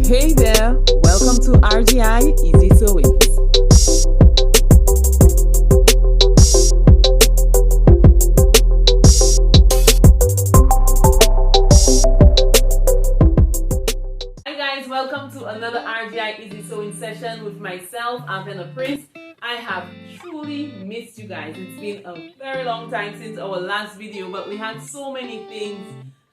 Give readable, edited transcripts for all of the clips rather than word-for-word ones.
Hey there, welcome to RGI Easy Sewings. Hi guys, welcome to another RGI Easy Sewing session with myself, Avena Prince. I have truly missed you guys. It's been a very long time since our last video, but we had so many things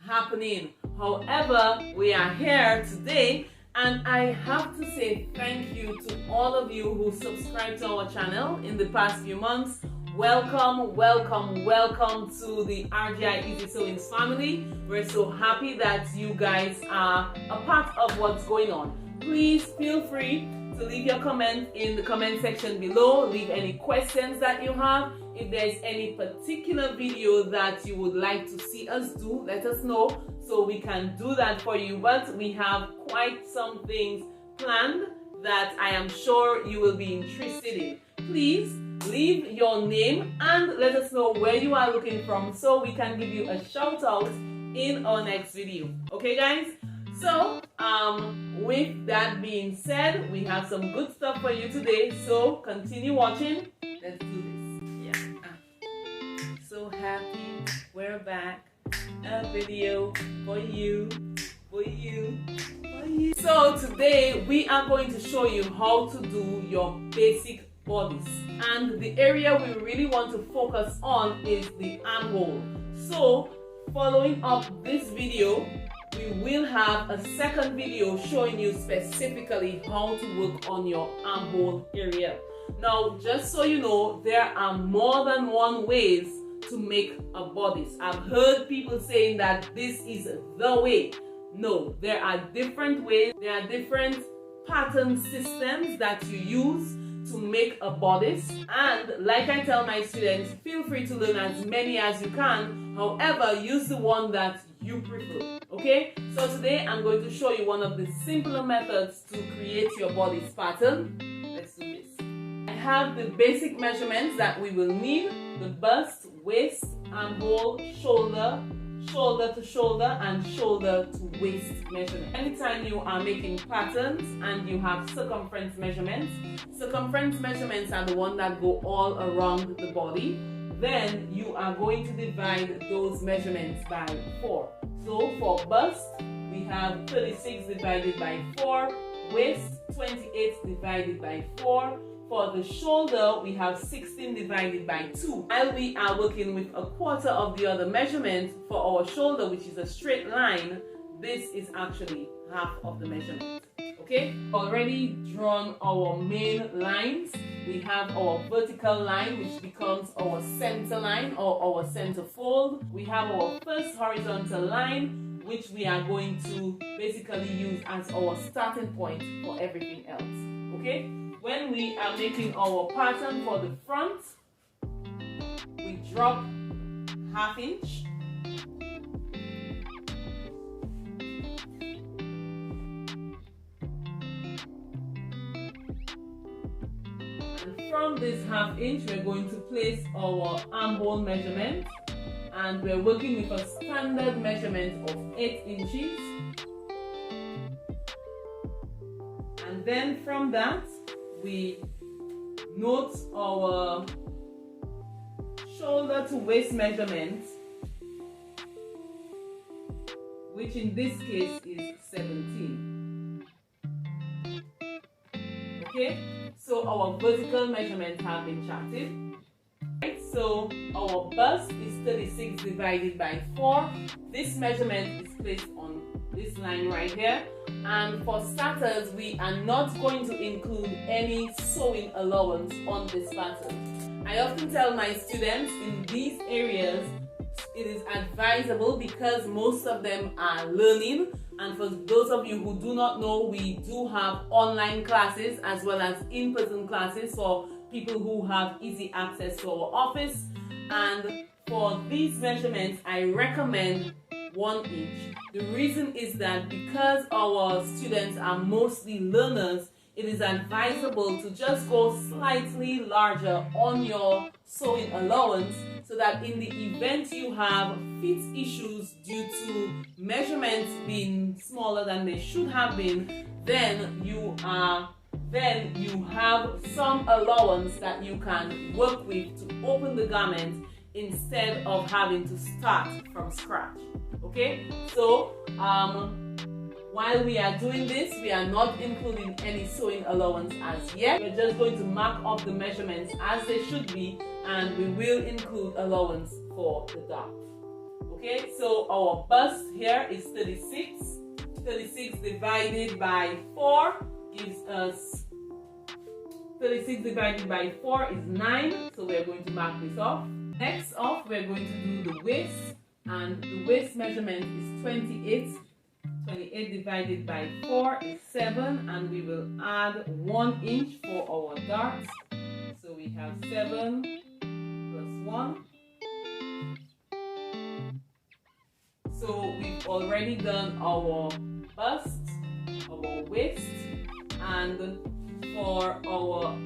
happening. However, we are here today, and I have to say thank you to all of you who subscribed to our channel in the past few months. Welcome, welcome, welcome to the RGI Easy Sewings family. We're so happy that you guys are a part of what's going on. Please feel free to leave your comment in the comment section below. Leave any questions that you have. If there's any particular video that you would like to see us do, let us know so we can do that for you. But we have quite some things planned that I am sure you will be interested in. Please leave your name and let us know where you are looking from so we can give you a shout out in our next video. Okay guys? So with that being said, we have some good stuff for you today, so continue watching. Let's do this. Yeah. So happy we're back. A video for you, for you, for you. So today we are going to show you how to do your basic bodice, and the area we really want to focus on is the armhole. So following up this video, we will have a second video showing you specifically how to work on your armhole area. Now, just so you know, there are more than one ways to make a bodice. I've heard people saying that this is the way. No, there are different ways. There are different pattern systems that you use to make a bodice, and like I tell my students, feel free to learn as many as you can. However, use the one that you prefer. Okay, so today I'm going to show you one of the simpler methods to create your bodice pattern. Let's do this. I have the basic measurements that we will need: the bust, waist, armhole, shoulder, shoulder to shoulder, and shoulder to waist measurement. Anytime you are making patterns and you have circumference measurements are the ones that go all around the body. Then you are going to divide those measurements by 4. So for bust, we have 36 divided by 4, waist 28 divided by 4. For the shoulder, we have 16 divided by 2. While we are working with a quarter of the other measurement for our shoulder, which is a straight line, this is actually half of the measurement. Okay, already drawn our main lines. We have our vertical line, which becomes our center line or our center fold. We have our first horizontal line, which we are going to basically use as our starting point for everything else. Okay, when we are making our pattern for the front, we drop ½ inch. From this ½ inch, we're going to place our armhole measurement, and we're working with a standard measurement of 8 inches. And then from that, we note our shoulder to waist measurement, which in this case is 17. Okay? So our vertical measurements have been charted. Right, so our bust is 36 divided by 4. This measurement is placed on this line right here. And for starters, we are not going to include any sewing allowance on this pattern. I often tell my students in these areas, it is advisable because most of them are learning. And for those of you who do not know, we do have online classes as well as in-person classes for people who have easy access to our office. And for these measurements, I recommend 1 inch. The reason is that because our students are mostly learners, it is advisable to just go slightly larger on your sewing allowance so that in the event you have fit issues due to measurements being smaller than they should have been, then you have some allowance that you can work with to open the garment instead of having to start from scratch. Okay, so while we are doing this, we are not including any sewing allowance as yet. We're just going to mark off the measurements as they should be, and we will include allowance for the dart. Okay, so our bust here is 36. 36 divided by 4 gives us 36 divided by 4 is 9, so we're going to mark this off. Next off, we're going to do the waist, and the waist measurement is 28. 28 divided by 4 is 7, and we will add 1 inch for our darts. So we have 7 plus 1. So we've already done our bust, our waist, and for our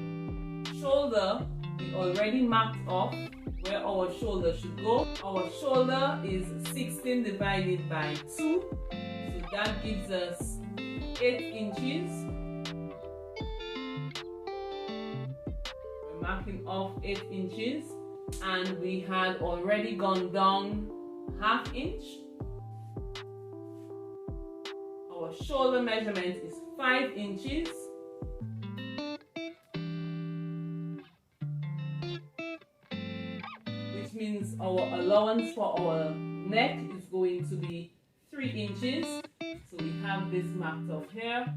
shoulder, we already marked off where our shoulder should go. Our shoulder is 16 divided by 2, so that gives us 8 inches. We're marking off 8 inches, and we had already gone down ½ inch. Our shoulder measurement is 5 inches. Which means our allowance for our neck is going to be 3 inches. So we have this marked off here.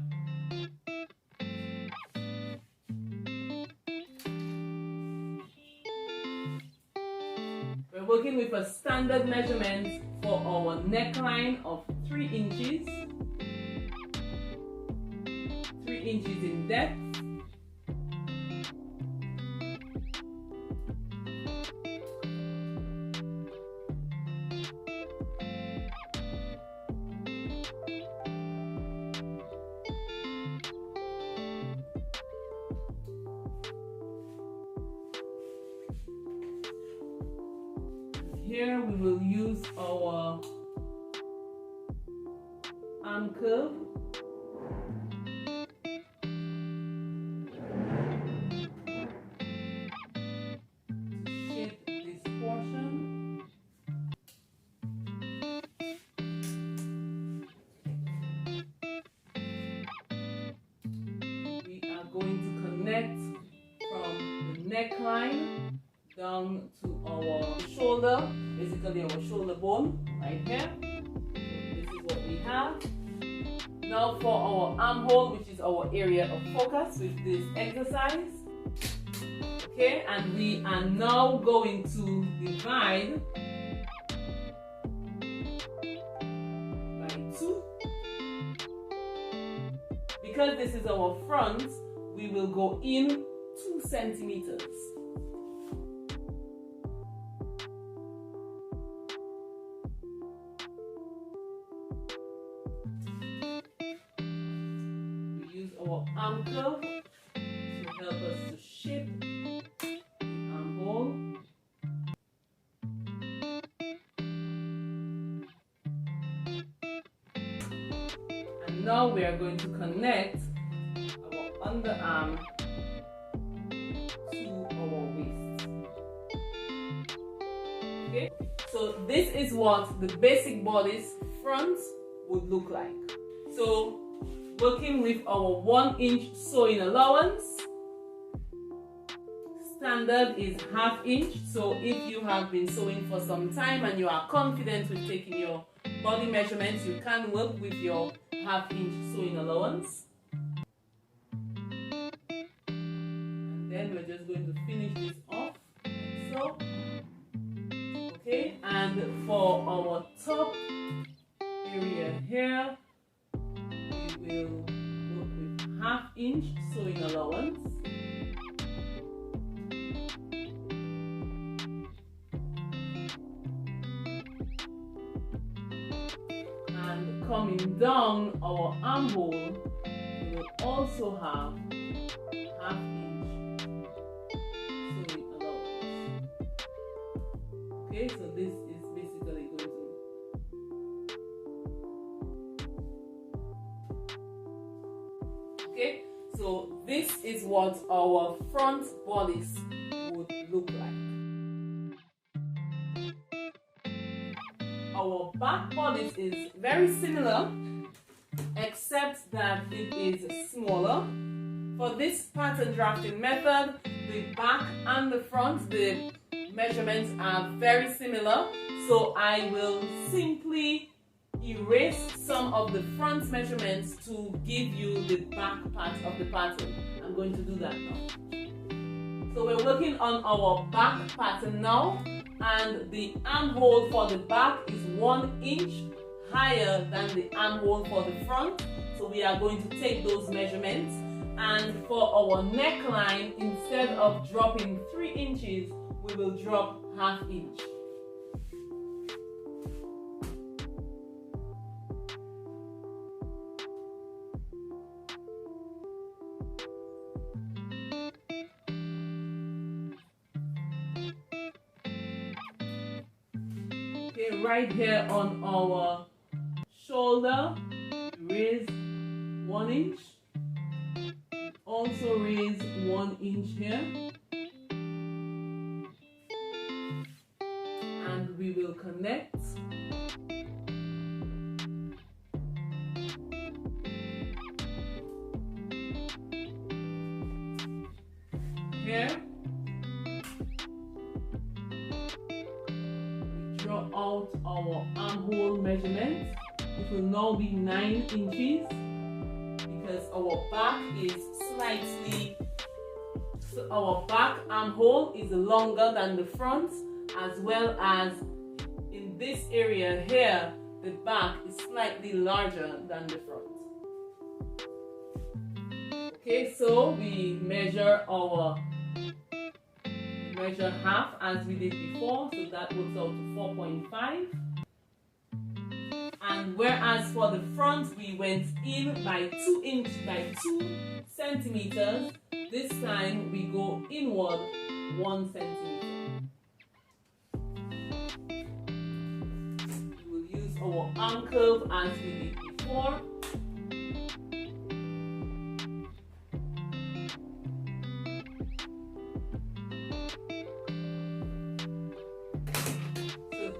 We're working with a standard measurement for our neckline of 3 inches. 3 inches in depth. Here we will use our arm curve. Shape this portion. We are going to connect from the neckline down to our shoulder, basically our shoulder bone right here. So this is what we have. Now for our armhole, which is our area of focus with this exercise. Okay, and we are now going to divide by 2. Because this is our front, we will go in 2 centimeters. Our arm curve to help us to shape the armhole. And now we are going to connect our underarm to our waist. Okay, so this is what the basic bodice front would look like. So working with our 1 inch sewing allowance. Standard is ½ inch. So if you have been sewing for some time and you are confident with taking your body measurements, you can work with your ½ inch sewing allowance. And then we're just going to finish this off like so. Okay, and for our top area here, we will work with ½ inch sewing allowance. And coming down our armhole, we will also have ½ inch sewing allowance. Okay, so this is basically going to Okay, so this is what our front bodice would look like. Our back bodice is very similar, except that it is smaller. For this pattern drafting method, the back and the front, the measurements are very similar, so I will simply erase some of the front measurements to give you the back part of the pattern. I'm going to do that now. So we're working on our back pattern now, and the armhole for the back is 1 inch higher than the armhole for the front. So we are going to take those measurements, and for our neckline, instead of dropping 3 inches, we will drop 1/2 inch. Okay, right here on our shoulder, raise 1 inch. Also raise 1 inch here. And we will connect. Here. Draw out our armhole measurement. It will now be 9 inches because our back is slightly, so our back armhole is longer than the front, as well as in this area here, the back is slightly larger than the front. Okay, so we measure 1/2 as we did before, so that works out to 4.5. And whereas for the front we went in by 2 centimeters, this time we go inward 1 centimeter. We will use our arm curve as we did before.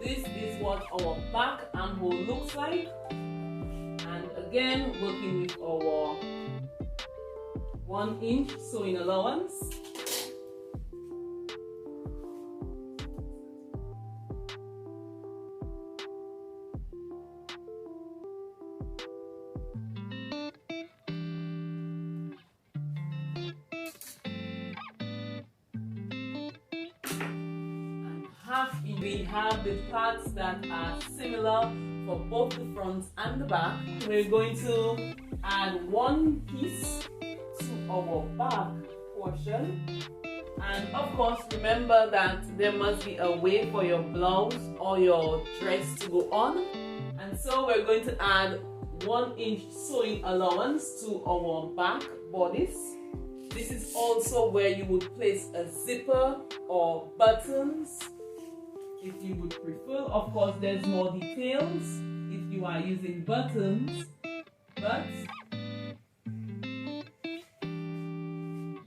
This is what our back armhole looks like, and again working with our 1 inch sewing allowance. We have the parts that are similar for both the front and the back. We're going to add 1 piece to our back portion, and of course remember that there must be a way for your blouse or your dress to go on, and so we're going to add 1 inch sewing allowance to our back bodice. This is also where you would place a zipper or buttons if you would prefer. Of course, there's more details if you are using buttons, but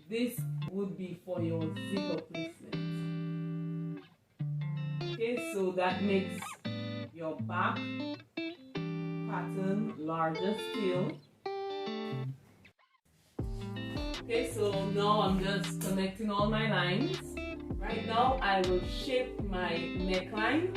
this would be for your zipper placement. Okay, so that makes your back pattern larger still. Okay, so now I'm just connecting all my lines. Right now I will shape my neckline.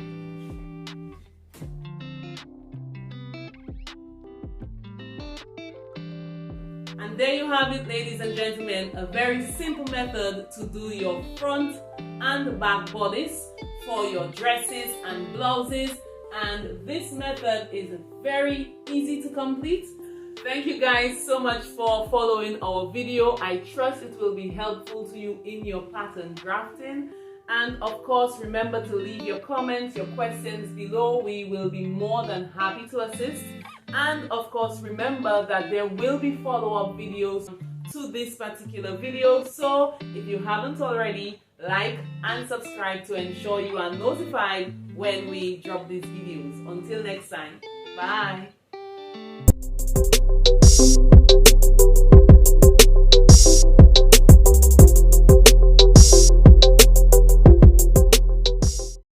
And there you have it, ladies and gentlemen, a very simple method to do your front and back bodice for your dresses and blouses, and this method is very easy to complete. Thank you guys so much for following our video. I trust it will be helpful to you in your pattern drafting. And of course, remember to leave your comments, your questions below. We will be more than happy to assist. And of course, remember that there will be follow-up videos to this particular video. So if you haven't already, like and subscribe to ensure you are notified when we drop these videos. Until next time, bye.